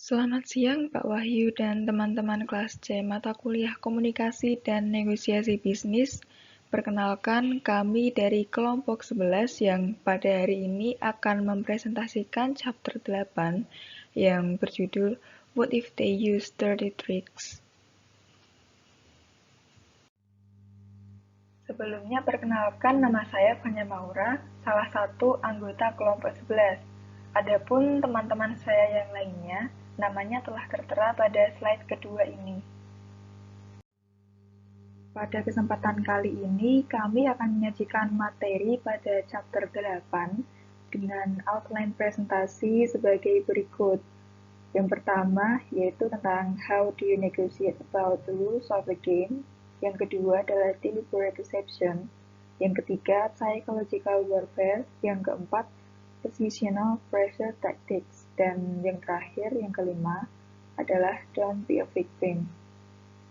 Selamat siang Pak Wahyu dan teman-teman kelas C mata kuliah Komunikasi dan Negosiasi Bisnis. Perkenalkan, kami dari kelompok 11 yang pada hari ini akan mempresentasikan chapter 8 yang berjudul What If They Use Dirty Tricks. Sebelumnya perkenalkan, nama saya Fanya Maura, salah satu anggota kelompok 11. Adapun teman-teman saya yang lainnya, namanya telah tertera pada slide kedua ini. Pada kesempatan kali ini, kami akan menyajikan materi pada chapter 8 dengan outline presentasi sebagai berikut. Yang pertama, yaitu tentang how do you negotiate about the rules of the game. Yang kedua adalah deliberate deception. Yang ketiga, psychological warfare. Yang keempat, positional pressure tactics. Dan yang terakhir, yang kelima, adalah don't be a victim.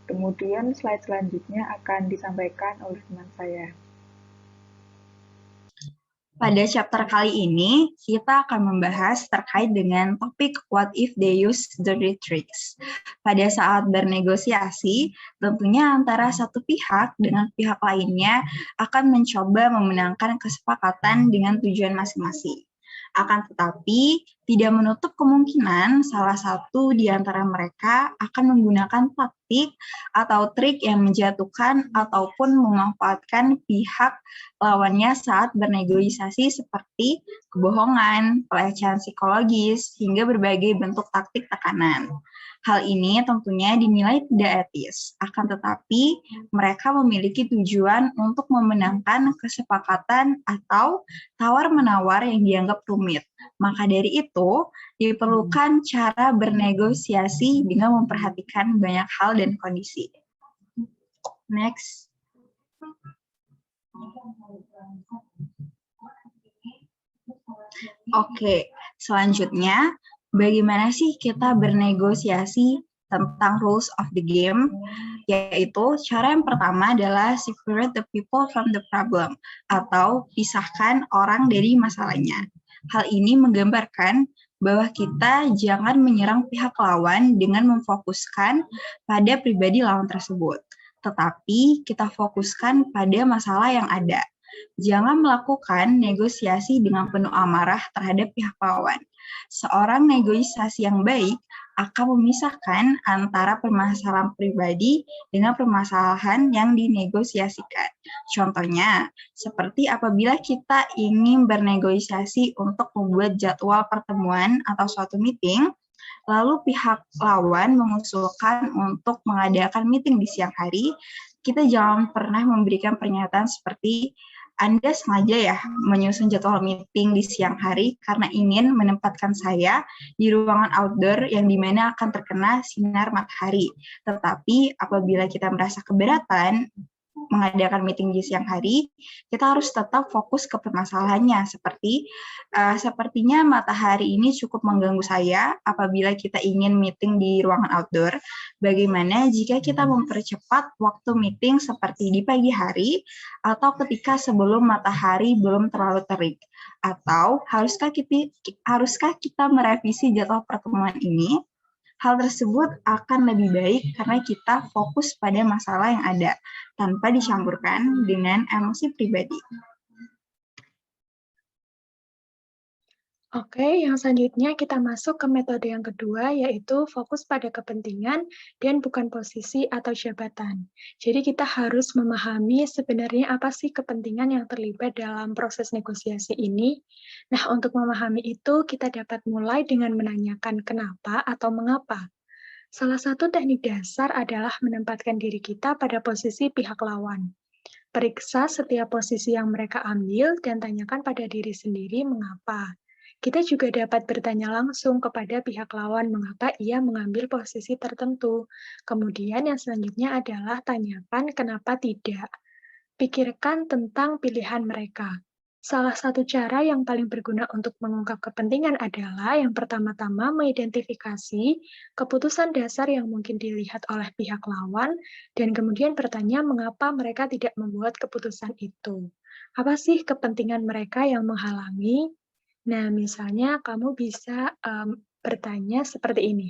Kemudian slide selanjutnya akan disampaikan oleh teman saya. Pada chapter kali ini, kita akan membahas terkait dengan topik what if they use dirty tricks. Pada saat bernegosiasi, tentunya antara satu pihak dengan pihak lainnya akan mencoba memenangkan kesepakatan dengan tujuan masing-masing. Akan tetapi, tidak menutup kemungkinan salah satu di antara mereka akan menggunakan taktik atau trik yang menjatuhkan ataupun memanfaatkan pihak lawannya saat bernegosiasi seperti kebohongan, pelecehan psikologis, hingga berbagai bentuk taktik tekanan. Hal ini tentunya dinilai tidak etis, akan tetapi mereka memiliki tujuan untuk memenangkan kesepakatan atau tawar-menawar yang dianggap rumit. Maka dari itu, diperlukan cara bernegosiasi dengan memperhatikan banyak hal dan kondisi. Next. Oke, selanjutnya, bagaimana sih kita bernegosiasi tentang rules of the game? Yaitu, cara yang pertama adalah separate the people from the problem, atau pisahkan orang dari masalahnya. Hal ini menggambarkan bahwa kita jangan menyerang pihak lawan dengan memfokuskan pada pribadi lawan tersebut, tetapi kita fokuskan pada masalah yang ada. Jangan melakukan negosiasi dengan penuh amarah terhadap pihak lawan. Seorang negosiasi yang baik akan memisahkan antara permasalahan pribadi dengan permasalahan yang dinegosiasikan. Contohnya, seperti apabila kita ingin bernegosiasi untuk membuat jadwal pertemuan atau suatu meeting, lalu pihak lawan mengusulkan untuk mengadakan meeting di siang hari, kita jangan pernah memberikan pernyataan seperti Anda sengaja ya menyusun jadwal meeting di siang hari karena ingin menempatkan saya di ruangan outdoor yang dimana akan terkena sinar matahari. Tetapi apabila kita merasa keberatan mengadakan meeting di siang hari, kita harus tetap fokus ke permasalahannya sepertinya matahari ini cukup mengganggu saya apabila kita ingin meeting di ruangan outdoor. Bagaimana jika kita mempercepat waktu meeting seperti di pagi hari atau ketika sebelum matahari belum terlalu terik? Atau haruskah kita merevisi jadwal pertemuan ini? Hal tersebut akan lebih baik karena kita fokus pada masalah yang ada, tanpa dicampurkan dengan emosi pribadi. Oke, yang selanjutnya kita masuk ke metode yang kedua, yaitu fokus pada kepentingan dan bukan posisi atau jabatan. Jadi kita harus memahami sebenarnya apa sih kepentingan yang terlibat dalam proses negosiasi ini. Nah, untuk memahami itu, kita dapat mulai dengan menanyakan kenapa atau mengapa. Salah satu teknik dasar adalah menempatkan diri kita pada posisi pihak lawan. Periksa setiap posisi yang mereka ambil dan tanyakan pada diri sendiri mengapa. Kita juga dapat bertanya langsung kepada pihak lawan mengapa ia mengambil posisi tertentu. Kemudian yang selanjutnya adalah tanyakan kenapa tidak. Pikirkan tentang pilihan mereka. Salah satu cara yang paling berguna untuk mengungkap kepentingan adalah yang pertama-tama mengidentifikasi keputusan dasar yang mungkin dilihat oleh pihak lawan dan kemudian bertanya mengapa mereka tidak membuat keputusan itu. Apa sih kepentingan mereka yang menghalangi? Nah, misalnya kamu bisa bertanya seperti ini.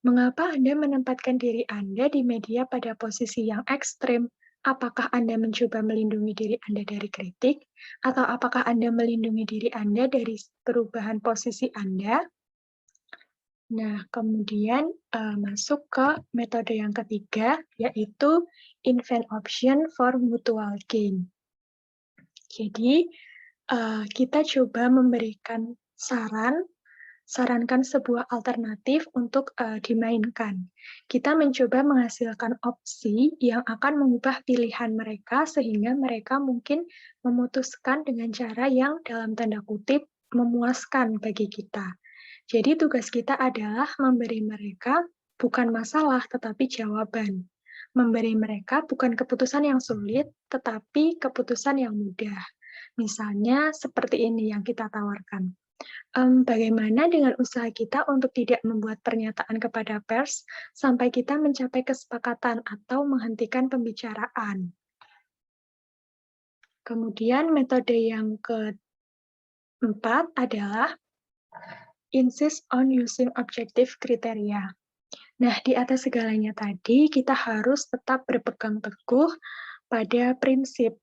Mengapa Anda menempatkan diri Anda di media pada posisi yang ekstrim? Apakah Anda mencoba melindungi diri Anda dari kritik? Atau apakah Anda melindungi diri Anda dari perubahan posisi Anda? Nah, kemudian masuk ke metode yang ketiga, yaitu invent option for mutual gain. Jadi, kita coba memberikan sarankan sebuah alternatif untuk dimainkan. Kita mencoba menghasilkan opsi yang akan mengubah pilihan mereka sehingga mereka mungkin memutuskan dengan cara yang dalam tanda kutip memuaskan bagi kita. Jadi tugas kita adalah memberi mereka bukan masalah tetapi jawaban. Memberi mereka bukan keputusan yang sulit tetapi keputusan yang mudah. Misalnya seperti ini yang kita tawarkan. Bagaimana dengan usaha kita untuk tidak membuat pernyataan kepada pers sampai kita mencapai kesepakatan atau menghentikan pembicaraan? Kemudian metode yang keempat adalah insist on using objective criteria. Nah, di atas segalanya tadi, kita harus tetap berpegang teguh pada prinsip.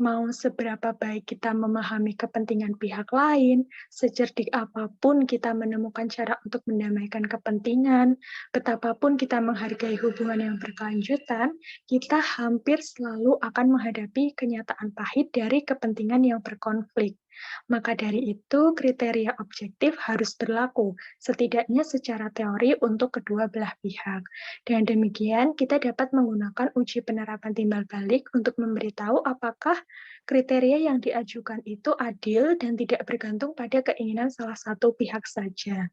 Mau seberapa baik kita memahami kepentingan pihak lain, secerdik apapun kita menemukan cara untuk mendamaikan kepentingan, betapapun kita menghargai hubungan yang berkelanjutan, kita hampir selalu akan menghadapi kenyataan pahit dari kepentingan yang berkonflik. Maka dari itu, kriteria objektif harus berlaku, setidaknya secara teori untuk kedua belah pihak. Dengan demikian, kita dapat menggunakan uji penerapan timbal balik untuk memberitahu apakah kriteria yang diajukan itu adil dan tidak bergantung pada keinginan salah satu pihak saja.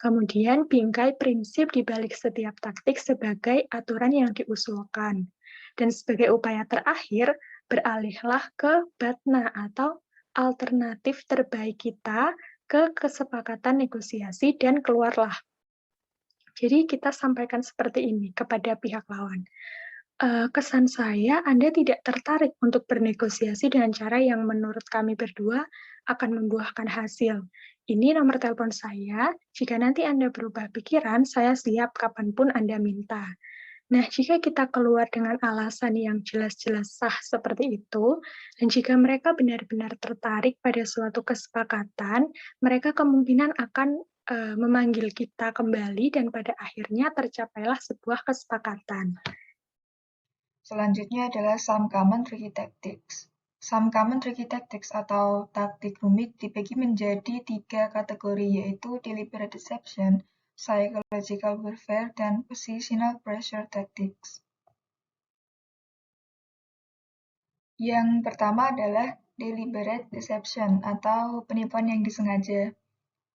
Kemudian, bingkai prinsip di balik setiap taktik sebagai aturan yang diusulkan. Dan sebagai upaya terakhir, beralihlah ke BATNA atau alternatif terbaik kita ke kesepakatan negosiasi dan keluarlah. Jadi kita sampaikan seperti ini kepada pihak lawan. Kesan saya Anda tidak tertarik untuk bernegosiasi dengan cara yang menurut kami berdua akan membuahkan hasil. Ini nomor telepon saya, jika nanti Anda berubah pikiran, saya siap kapanpun Anda minta. Nah, jika kita keluar dengan alasan yang jelas-jelas sah seperti itu, dan jika mereka benar-benar tertarik pada suatu kesepakatan, mereka kemungkinan akan memanggil kita kembali dan pada akhirnya tercapailah sebuah kesepakatan. Selanjutnya adalah some common tricky tactics. Some common tricky tactics atau taktik rumit dibagi menjadi 3 kategori, yaitu deliberate deception, psychological warfare, dan positional pressure tactics. Yang pertama adalah deliberate deception atau penipuan yang disengaja.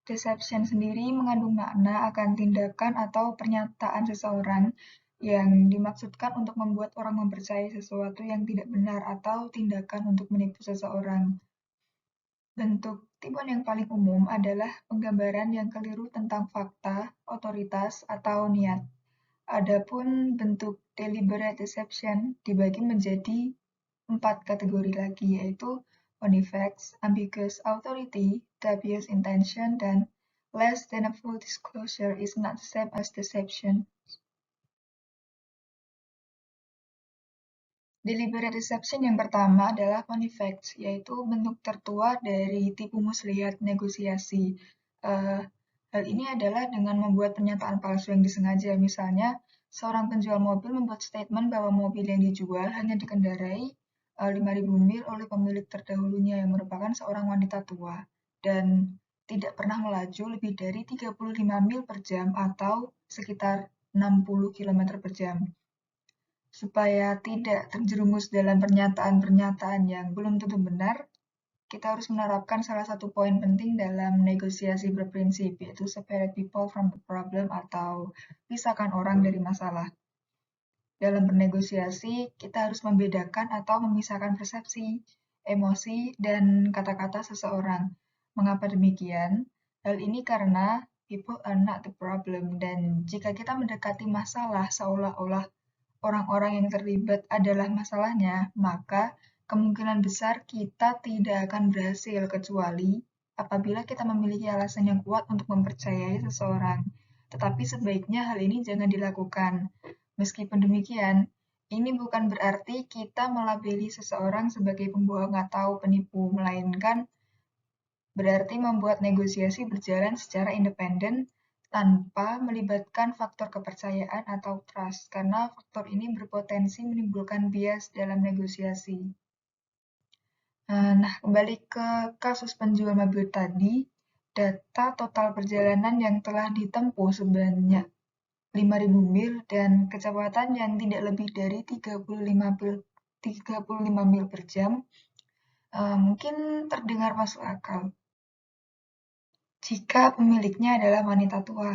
Deception sendiri mengandung makna akan tindakan atau pernyataan seseorang yang dimaksudkan untuk membuat orang mempercayai sesuatu yang tidak benar atau tindakan untuk menipu seseorang. Bentuk tipuan yang paling umum adalah penggambaran yang keliru tentang fakta, otoritas, atau niat. Adapun bentuk deliberate deception dibagi menjadi 4 kategori lagi, yaitu only facts, ambiguous authority, dubious intention, dan less than a full disclosure is not the same as deception. Deliberate deception yang pertama adalah only facts, yaitu bentuk tertua dari tipu muslihat negosiasi. Hal ini adalah dengan membuat pernyataan palsu yang disengaja. Misalnya, seorang penjual mobil membuat statement bahwa mobil yang dijual hanya dikendarai 5.000 mil oleh pemilik terdahulunya yang merupakan seorang wanita tua dan tidak pernah melaju lebih dari 35 mil per jam atau sekitar 60 km per jam. Supaya tidak terjerumus dalam pernyataan-pernyataan yang belum tentu benar, kita harus menerapkan salah satu poin penting dalam negosiasi berprinsip, yaitu separate people from the problem atau pisahkan orang dari masalah. Dalam bernegosiasi, kita harus membedakan atau memisahkan persepsi, emosi, dan kata-kata seseorang. Mengapa demikian? Hal ini karena people are not the problem, dan jika kita mendekati masalah seolah-olah orang-orang yang terlibat adalah masalahnya, maka kemungkinan besar kita tidak akan berhasil kecuali apabila kita memiliki alasan yang kuat untuk mempercayai seseorang. tetapi sebaiknya hal ini jangan dilakukan. Meskipun demikian, ini bukan berarti kita melabeli seseorang sebagai pembohong atau penipu, melainkan berarti membuat negosiasi berjalan secara independen tanpa melibatkan faktor kepercayaan atau trust, karena faktor ini berpotensi menimbulkan bias dalam negosiasi. Nah, kembali ke kasus penjual mobil tadi, data total perjalanan yang telah ditempuh sebanyak 5.000 mil dan kecepatan yang tidak lebih dari 35 mil per jam mungkin terdengar masuk akal jika pemiliknya adalah wanita tua.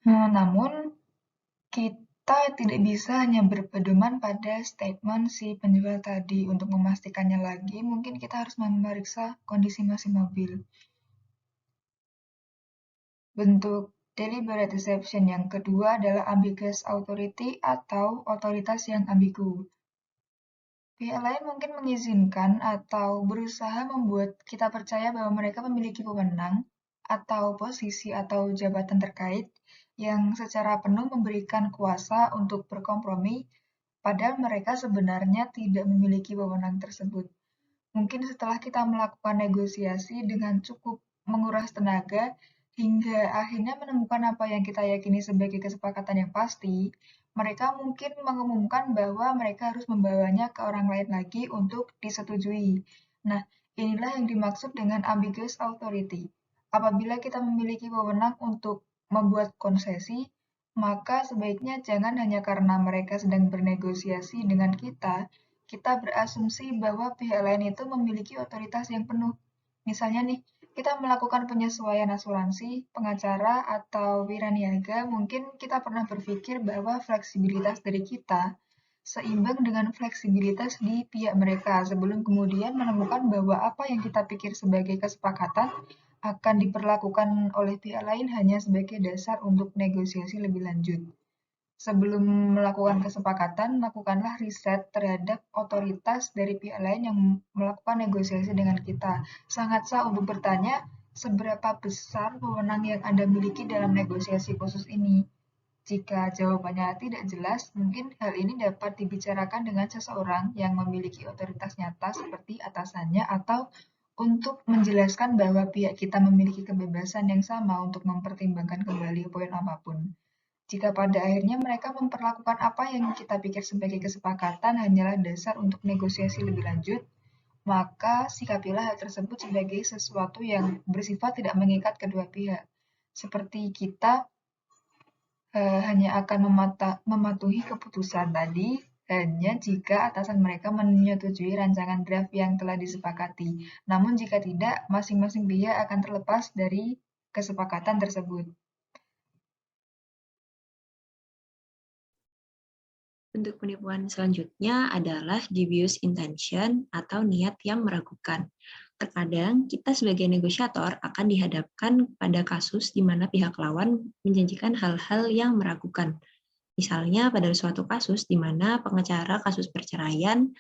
Namun, kita tidak bisa hanya berpedoman pada statement si penjual tadi. Untuk memastikannya lagi, mungkin kita harus memeriksa kondisi mesin mobil. Bentuk deliberate deception yang kedua adalah ambiguous authority atau otoritas yang ambigu. Pihak lain mungkin mengizinkan atau berusaha membuat kita percaya bahwa mereka memiliki wewenang atau posisi atau jabatan terkait yang secara penuh memberikan kuasa untuk berkompromi, padahal mereka sebenarnya tidak memiliki wewenang tersebut. Mungkin setelah kita melakukan negosiasi dengan cukup menguras tenaga, hingga akhirnya menemukan apa yang kita yakini sebagai kesepakatan yang pasti, mereka mungkin mengumumkan bahwa mereka harus membawanya ke orang lain lagi untuk disetujui. Nah, inilah yang dimaksud dengan ambiguous authority. Apabila kita memiliki wewenang untuk membuat konsesi, maka sebaiknya jangan hanya karena mereka sedang bernegosiasi dengan kita berasumsi bahwa pihak lain itu memiliki otoritas yang penuh. Misalnya nih, kita melakukan penyesuaian asuransi, pengacara, atau wiraniaga, mungkin kita pernah berpikir bahwa fleksibilitas dari kita seimbang dengan fleksibilitas di pihak mereka sebelum kemudian menemukan bahwa apa yang kita pikir sebagai kesepakatan akan diperlakukan oleh pihak lain hanya sebagai dasar untuk negosiasi lebih lanjut. Sebelum melakukan kesepakatan, lakukanlah riset terhadap otoritas dari pihak lain yang melakukan negosiasi dengan kita. Sangat sah untuk bertanya, seberapa besar wewenang yang Anda miliki dalam negosiasi khusus ini? Jika jawabannya tidak jelas, mungkin hal ini dapat dibicarakan dengan seseorang yang memiliki otoritas nyata seperti atasannya atau untuk menjelaskan bahwa pihak kita memiliki kebebasan yang sama untuk mempertimbangkan kembali poin apapun. Jika pada akhirnya mereka memperlakukan apa yang kita pikir sebagai kesepakatan hanyalah dasar untuk negosiasi lebih lanjut, maka sikapilah hal tersebut sebagai sesuatu yang bersifat tidak mengikat kedua pihak. Seperti kita hanya akan mematuhi keputusan tadi hanya jika atasan mereka menyetujui rancangan draft yang telah disepakati. Namun jika tidak, masing-masing pihak akan terlepas dari kesepakatan tersebut. Bentuk penipuan selanjutnya adalah dubious intention atau niat yang meragukan. Terkadang kita sebagai negosiator akan dihadapkan pada kasus di mana pihak lawan menjanjikan hal-hal yang meragukan. Misalnya pada suatu kasus di mana pengacara kasus perceraian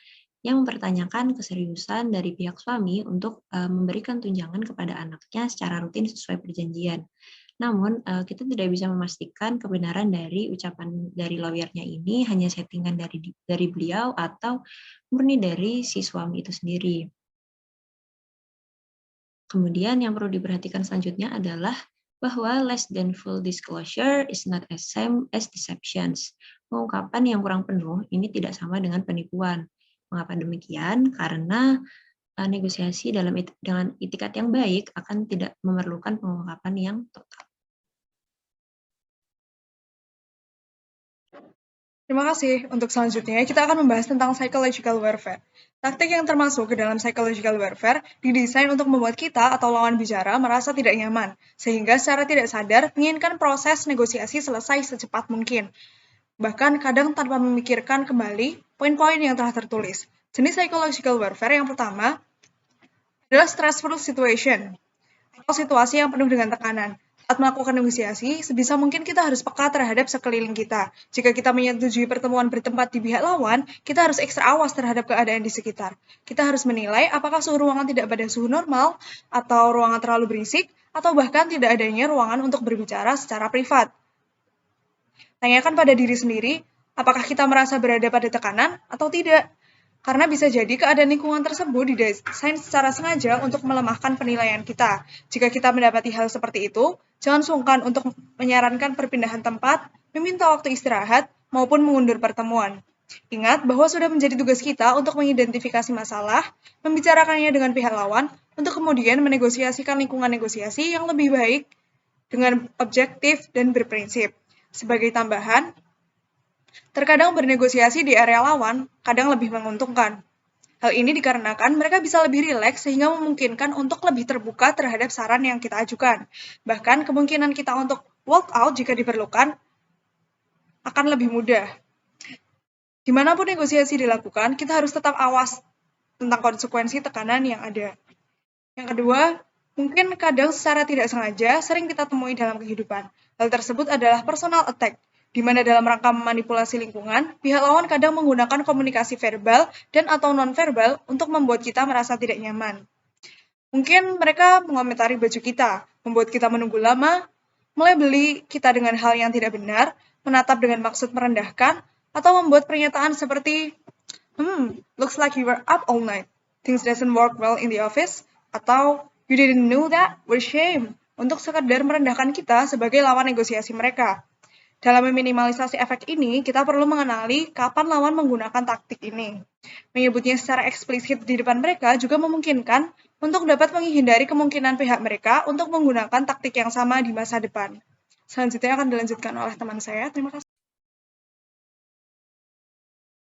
yang mempertanyakan keseriusan dari pihak suami untuk memberikan tunjangan kepada anaknya secara rutin sesuai perjanjian. Namun, kita tidak bisa memastikan kebenaran dari ucapan dari lawyernya ini hanya settingan dari beliau atau murni dari si suami itu sendiri. Kemudian yang perlu diperhatikan selanjutnya adalah bahwa less than full disclosure is not as same as deceptions. Pengungkapan yang kurang penuh ini tidak sama dengan penipuan. Mengapa demikian? Karena negosiasi dengan itikat yang baik akan tidak memerlukan pengungkapan yang total. Terima kasih. Untuk selanjutnya, kita akan membahas tentang psychological warfare. Taktik yang termasuk ke dalam psychological warfare didesain untuk membuat kita atau lawan bicara merasa tidak nyaman, sehingga secara tidak sadar menginginkan proses negosiasi selesai secepat mungkin. Bahkan kadang tanpa memikirkan kembali poin-poin yang telah tertulis. Jenis psychological warfare yang pertama adalah stressful situation, atau situasi yang penuh dengan tekanan. Saat melakukan negosiasi, sebisa mungkin kita harus peka terhadap sekeliling kita. Jika kita menyetujui pertemuan bertempat di pihak lawan, kita harus ekstra awas terhadap keadaan di sekitar. Kita harus menilai apakah suhu ruangan tidak pada suhu normal, atau ruangan terlalu berisik, atau bahkan tidak adanya ruangan untuk berbicara secara privat. Tanyakan pada diri sendiri, apakah kita merasa berada pada tekanan atau tidak? Karena bisa jadi keadaan lingkungan tersebut didesain secara sengaja untuk melemahkan penilaian kita. Jika kita mendapati hal seperti itu, jangan sungkan untuk menyarankan perpindahan tempat, meminta waktu istirahat, maupun mengundur pertemuan. Ingat bahwa sudah menjadi tugas kita untuk mengidentifikasi masalah, membicarakannya dengan pihak lawan, untuk kemudian menegosiasikan lingkungan negosiasi yang lebih baik dengan objektif dan berprinsip. Sebagai tambahan, terkadang bernegosiasi di area lawan kadang lebih menguntungkan. Hal ini dikarenakan mereka bisa lebih rileks sehingga memungkinkan untuk lebih terbuka terhadap saran yang kita ajukan. Bahkan kemungkinan kita untuk walk out jika diperlukan akan lebih mudah. Dimanapun negosiasi dilakukan, kita harus tetap awas tentang konsekuensi tekanan yang ada. Yang kedua, mungkin kadang secara tidak sengaja sering kita temui dalam kehidupan. Hal tersebut adalah personal attack, di mana dalam rangka memanipulasi lingkungan, pihak lawan kadang menggunakan komunikasi verbal dan atau non-verbal untuk membuat kita merasa tidak nyaman. Mungkin mereka mengomentari baju kita, membuat kita menunggu lama, melabeli kita dengan hal yang tidak benar, menatap dengan maksud merendahkan, atau membuat pernyataan seperti, looks like you were up all night, things doesn't work well in the office, atau you didn't know that, we're shame, untuk sekedar merendahkan kita sebagai lawan negosiasi mereka. Dalam meminimalisasi efek ini, kita perlu mengenali kapan lawan menggunakan taktik ini. Menyebutnya secara eksplisit di depan mereka juga memungkinkan untuk dapat menghindari kemungkinan pihak mereka untuk menggunakan taktik yang sama di masa depan. Selanjutnya akan dilanjutkan oleh teman saya. Terima kasih.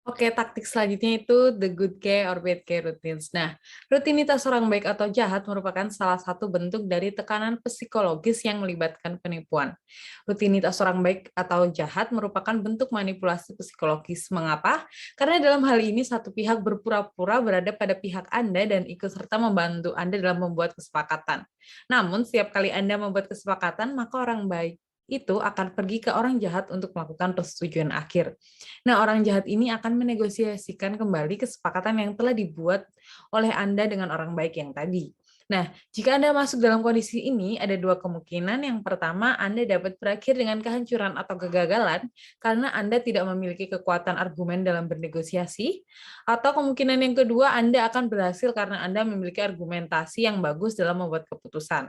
Oke, taktik selanjutnya itu the good care or bad care routines. Nah, rutinitas orang baik atau jahat merupakan salah satu bentuk dari tekanan psikologis yang melibatkan penipuan. Rutinitas orang baik atau jahat merupakan bentuk manipulasi psikologis. Mengapa? Karena dalam hal ini satu pihak berpura-pura berada pada pihak Anda dan ikut serta membantu Anda dalam membuat kesepakatan. Namun, setiap kali Anda membuat kesepakatan, maka orang baik itu akan pergi ke orang jahat untuk melakukan persetujuan akhir. Nah, orang jahat ini akan menegosiasikan kembali kesepakatan yang telah dibuat oleh Anda dengan orang baik yang tadi. Nah, jika Anda masuk dalam kondisi ini, ada dua kemungkinan. Yang pertama, Anda dapat berakhir dengan kehancuran atau kegagalan karena Anda tidak memiliki kekuatan argumen dalam bernegosiasi. Atau kemungkinan yang kedua, Anda akan berhasil karena Anda memiliki argumentasi yang bagus dalam membuat keputusan.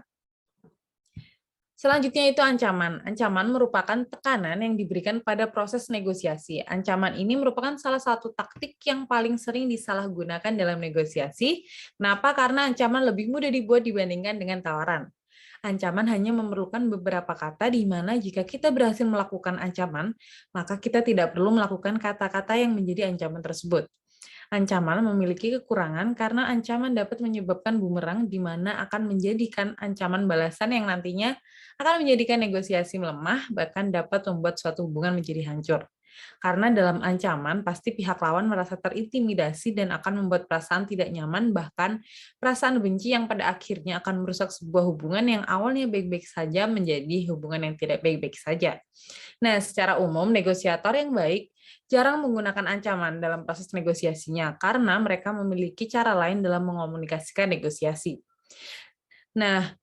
Selanjutnya itu ancaman. Ancaman merupakan tekanan yang diberikan pada proses negosiasi. Ancaman ini merupakan salah satu taktik yang paling sering disalahgunakan dalam negosiasi. Kenapa? Karena ancaman lebih mudah dibuat dibandingkan dengan tawaran. Ancaman hanya memerlukan beberapa kata di mana jika kita berhasil melakukan ancaman, maka kita tidak perlu melakukan kata-kata yang menjadi ancaman tersebut. Ancaman memiliki kekurangan karena ancaman dapat menyebabkan bumerang di mana akan menjadikan ancaman balasan yang nantinya akan menjadikan negosiasi melemah, bahkan dapat membuat suatu hubungan menjadi hancur. Karena dalam ancaman, pasti pihak lawan merasa terintimidasi dan akan membuat perasaan tidak nyaman, bahkan perasaan benci yang pada akhirnya akan merusak sebuah hubungan yang awalnya baik-baik saja menjadi hubungan yang tidak baik-baik saja. Nah, secara umum, negosiator yang baik jarang menggunakan ancaman dalam proses negosiasinya karena mereka memiliki cara lain dalam mengomunikasikan negosiasi. Nah,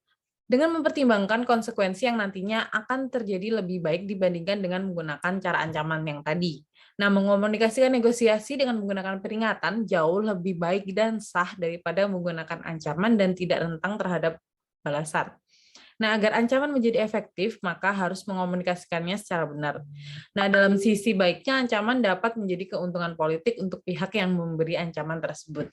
dengan mempertimbangkan konsekuensi yang nantinya akan terjadi lebih baik dibandingkan dengan menggunakan cara ancaman yang tadi. Nah, mengomunikasikan negosiasi dengan menggunakan peringatan jauh lebih baik dan sah daripada menggunakan ancaman dan tidak rentang terhadap balasan. Nah, agar ancaman menjadi efektif, maka harus mengomunikasikannya secara benar. Nah, dalam sisi baiknya, ancaman dapat menjadi keuntungan politik untuk pihak yang memberi ancaman tersebut.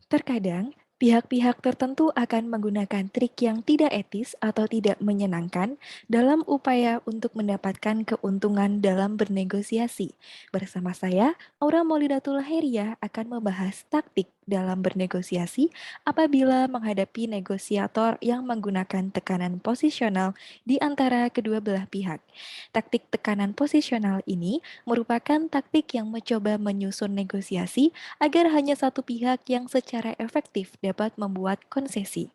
Terkadang, pihak-pihak tertentu akan menggunakan trik yang tidak etis atau tidak menyenangkan dalam upaya untuk mendapatkan keuntungan dalam bernegosiasi. Bersama saya, Aura Maulidatul Heria akan membahas taktik dalam bernegosiasi apabila menghadapi negosiator yang menggunakan tekanan posisional di antara kedua belah pihak. Taktik tekanan posisional ini merupakan taktik yang mencoba menyusun negosiasi agar hanya satu pihak yang secara efektif dapat membuat konsesi.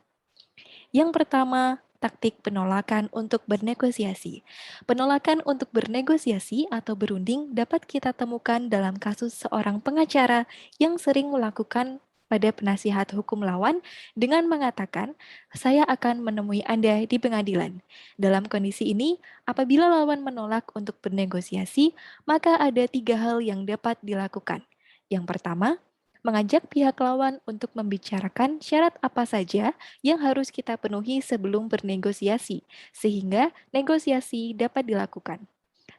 Yang pertama, taktik penolakan untuk bernegosiasi. Penolakan untuk bernegosiasi atau berunding dapat kita temukan dalam kasus seorang pengacara yang sering melakukan pada penasihat hukum lawan dengan mengatakan, "Saya akan menemui Anda di pengadilan." Dalam kondisi ini, apabila lawan menolak untuk bernegosiasi, maka ada 3 hal yang dapat dilakukan. Yang pertama, mengajak pihak lawan untuk membicarakan syarat apa saja yang harus kita penuhi sebelum bernegosiasi, sehingga negosiasi dapat dilakukan.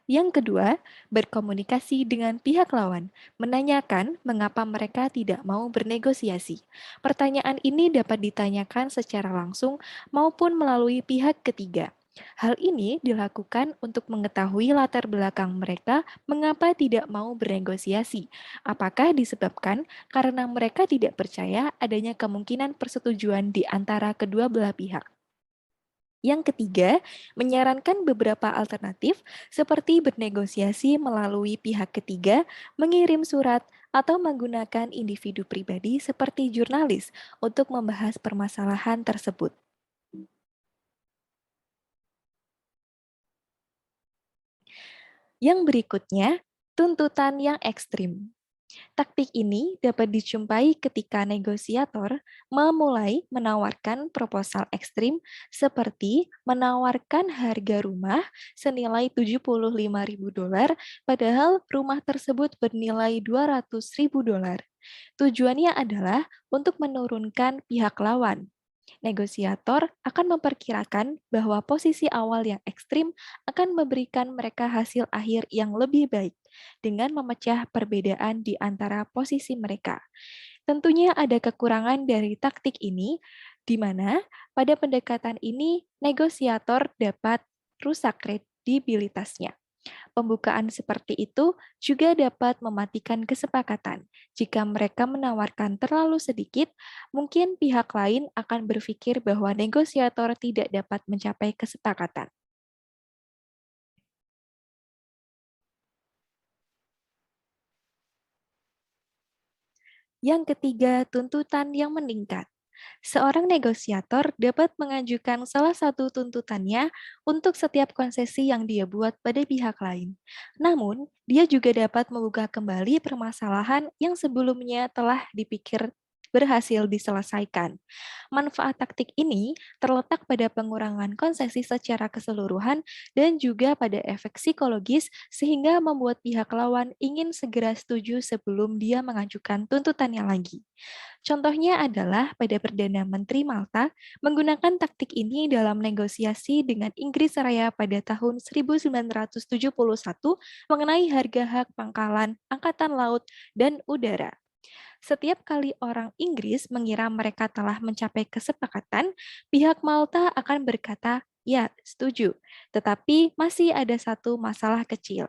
Yang kedua, berkomunikasi dengan pihak lawan, menanyakan mengapa mereka tidak mau bernegosiasi. Pertanyaan ini dapat ditanyakan secara langsung maupun melalui pihak ketiga. Hal ini dilakukan untuk mengetahui latar belakang mereka mengapa tidak mau bernegosiasi. Apakah disebabkan karena mereka tidak percaya adanya kemungkinan persetujuan di antara kedua belah pihak. Yang ketiga, menyarankan beberapa alternatif seperti bernegosiasi melalui pihak ketiga, mengirim surat, atau menggunakan individu pribadi seperti jurnalis untuk membahas permasalahan tersebut. Yang berikutnya, tuntutan yang ekstrim. Taktik ini dapat dijumpai ketika negosiator memulai menawarkan proposal ekstrim seperti menawarkan harga rumah senilai $75.000 padahal rumah tersebut bernilai $200.000. Tujuannya adalah untuk menurunkan pihak lawan. Negosiator akan memperkirakan bahwa posisi awal yang ekstrim akan memberikan mereka hasil akhir yang lebih baik dengan memecah perbedaan di antara posisi mereka. Tentunya ada kekurangan dari taktik ini, di mana pada pendekatan ini negosiator dapat rusak kredibilitasnya. Pembukaan seperti itu juga dapat mematikan kesepakatan. Jika mereka menawarkan terlalu sedikit, mungkin pihak lain akan berpikir bahwa negosiator tidak dapat mencapai kesepakatan. Yang ketiga, tuntutan yang meningkat. Seorang negosiator dapat mengajukan salah satu tuntutannya untuk setiap konsesi yang dia buat pada pihak lain. Namun, dia juga dapat membuka kembali permasalahan yang sebelumnya telah dipikir berhasil diselesaikan. Manfaat taktik ini terletak pada pengurangan konsesi secara keseluruhan dan juga pada efek psikologis sehingga membuat pihak lawan ingin segera setuju sebelum dia mengajukan tuntutannya lagi. Contohnya adalah pada Perdana Menteri Malta menggunakan taktik ini dalam negosiasi dengan Inggris Raya pada tahun 1971 mengenai harga hak pangkalan Angkatan Laut dan Udara. Setiap kali orang Inggris mengira mereka telah mencapai kesepakatan, pihak Malta akan berkata, "Ya, setuju." Tetapi masih ada satu masalah kecil.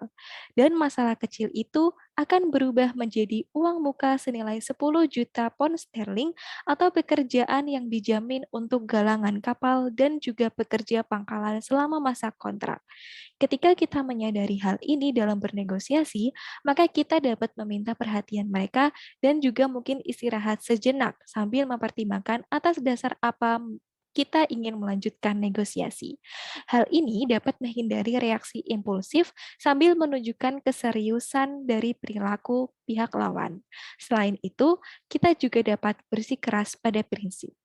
Dan masalah kecil itu akan berubah menjadi uang muka senilai 10 juta pound sterling atau pekerjaan yang dijamin untuk galangan kapal dan juga pekerja pangkalan selama masa kontrak. Ketika kita menyadari hal ini dalam bernegosiasi, maka kita dapat meminta perhatian mereka dan juga mungkin istirahat sejenak sambil mempertimbangkan atas dasar apa kita ingin melanjutkan negosiasi. Hal ini dapat menghindari reaksi impulsif sambil menunjukkan keseriusan dari perilaku pihak lawan. Selain itu, kita juga dapat bersikeras pada prinsip.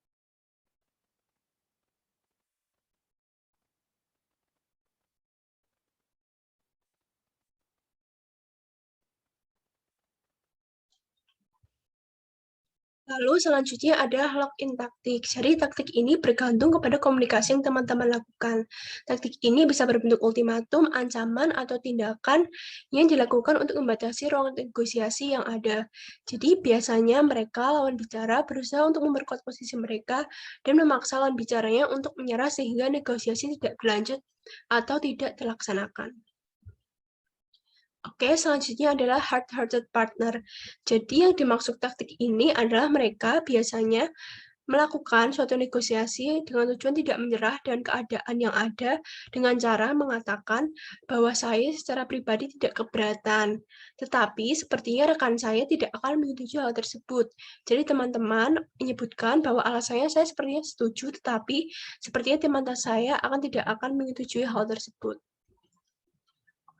Lalu selanjutnya ada lock-in taktik. Jadi taktik ini bergantung kepada komunikasi yang teman-teman lakukan. Taktik ini bisa berbentuk ultimatum, ancaman, atau tindakan yang dilakukan untuk membatasi ruang negosiasi yang ada. Jadi biasanya mereka lawan bicara berusaha untuk memperkuat posisi mereka dan memaksa lawan bicaranya untuk menyerah sehingga negosiasi tidak berlanjut atau tidak terlaksanakan. Oke, selanjutnya adalah hard-hearted partner. Jadi yang dimaksud taktik ini adalah mereka biasanya melakukan suatu negosiasi dengan tujuan tidak menyerah dan keadaan yang ada dengan cara mengatakan bahwa saya secara pribadi tidak keberatan, tetapi sepertinya rekan saya tidak akan menyetujui hal tersebut. Jadi teman-teman menyebutkan bahwa alasannya saya sepertinya setuju, tetapi sepertinya teman saya tidak akan menyetujui hal tersebut.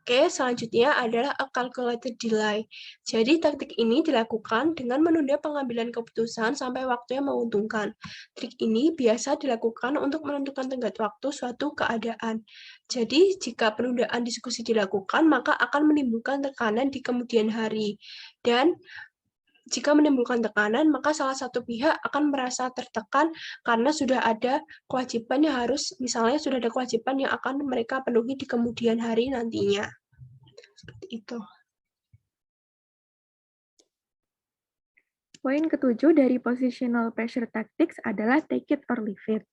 Oke, selanjutnya adalah a calculated delay. Jadi, taktik ini dilakukan dengan menunda pengambilan keputusan sampai waktu yang menguntungkan. Trik ini biasa dilakukan untuk menentukan tenggat waktu suatu keadaan. Jadi, jika penundaan diskusi dilakukan, maka akan menimbulkan tekanan di kemudian hari. Dan jika menimbulkan tekanan, maka salah satu pihak akan merasa tertekan karena sudah ada kewajiban yang misalnya sudah ada kewajiban yang akan mereka penuhi di kemudian hari nantinya. Seperti itu. Poin ketujuh dari positional pressure tactics adalah take it or leave it.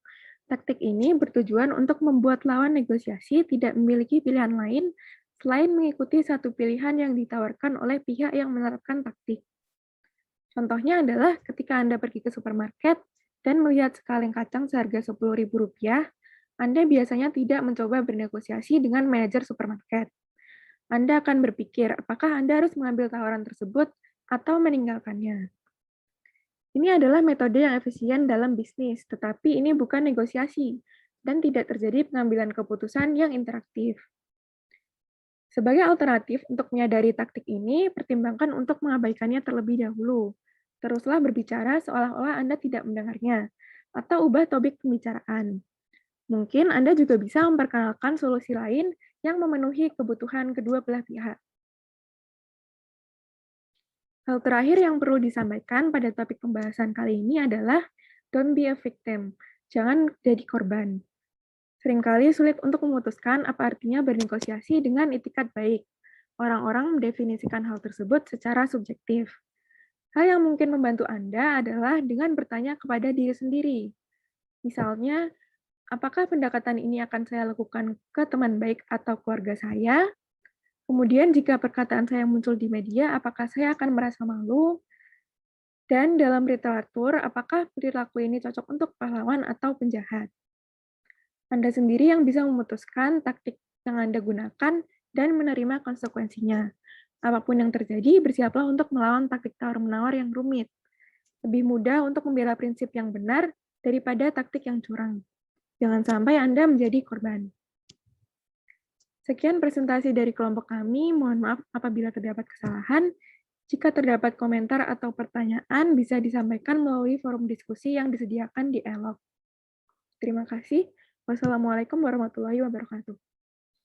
Taktik ini bertujuan untuk membuat lawan negosiasi tidak memiliki pilihan lain selain mengikuti satu pilihan yang ditawarkan oleh pihak yang menerapkan taktik. Contohnya adalah ketika Anda pergi ke supermarket dan melihat sekaleng kacang seharga Rp10.000, Anda biasanya tidak mencoba bernegosiasi dengan manajer supermarket. Anda akan berpikir apakah Anda harus mengambil tawaran tersebut atau meninggalkannya. Ini adalah metode yang efisien dalam bisnis, tetapi ini bukan negosiasi dan tidak terjadi pengambilan keputusan yang interaktif. Sebagai alternatif untuk menyadari taktik ini, pertimbangkan untuk mengabaikannya terlebih dahulu. Teruslah berbicara seolah-olah Anda tidak mendengarnya, atau ubah topik pembicaraan. Mungkin Anda juga bisa memperkenalkan solusi lain yang memenuhi kebutuhan kedua belah pihak. Hal terakhir yang perlu disampaikan pada topik pembahasan kali ini adalah don't be a victim, jangan jadi korban. Seringkali sulit untuk memutuskan apa artinya bernegosiasi dengan itikat baik. Orang-orang mendefinisikan hal tersebut secara subjektif. Hal yang mungkin membantu Anda adalah dengan bertanya kepada diri sendiri. Misalnya, apakah pendekatan ini akan saya lakukan ke teman baik atau keluarga saya? Kemudian jika perkataan saya muncul di media, apakah saya akan merasa malu? Dan dalam literatur, apakah perilaku ini cocok untuk pahlawan atau penjahat? Anda sendiri yang bisa memutuskan taktik yang Anda gunakan dan menerima konsekuensinya. Apapun yang terjadi, bersiaplah untuk melawan taktik tawar-menawar yang rumit. Lebih mudah untuk membela prinsip yang benar daripada taktik yang curang. Jangan sampai Anda menjadi korban. Sekian presentasi dari kelompok kami. Mohon maaf apabila terdapat kesalahan. Jika terdapat komentar atau pertanyaan, bisa disampaikan melalui forum diskusi yang disediakan di ELOG. Terima kasih. Wassalamualaikum warahmatullahi wabarakatuh.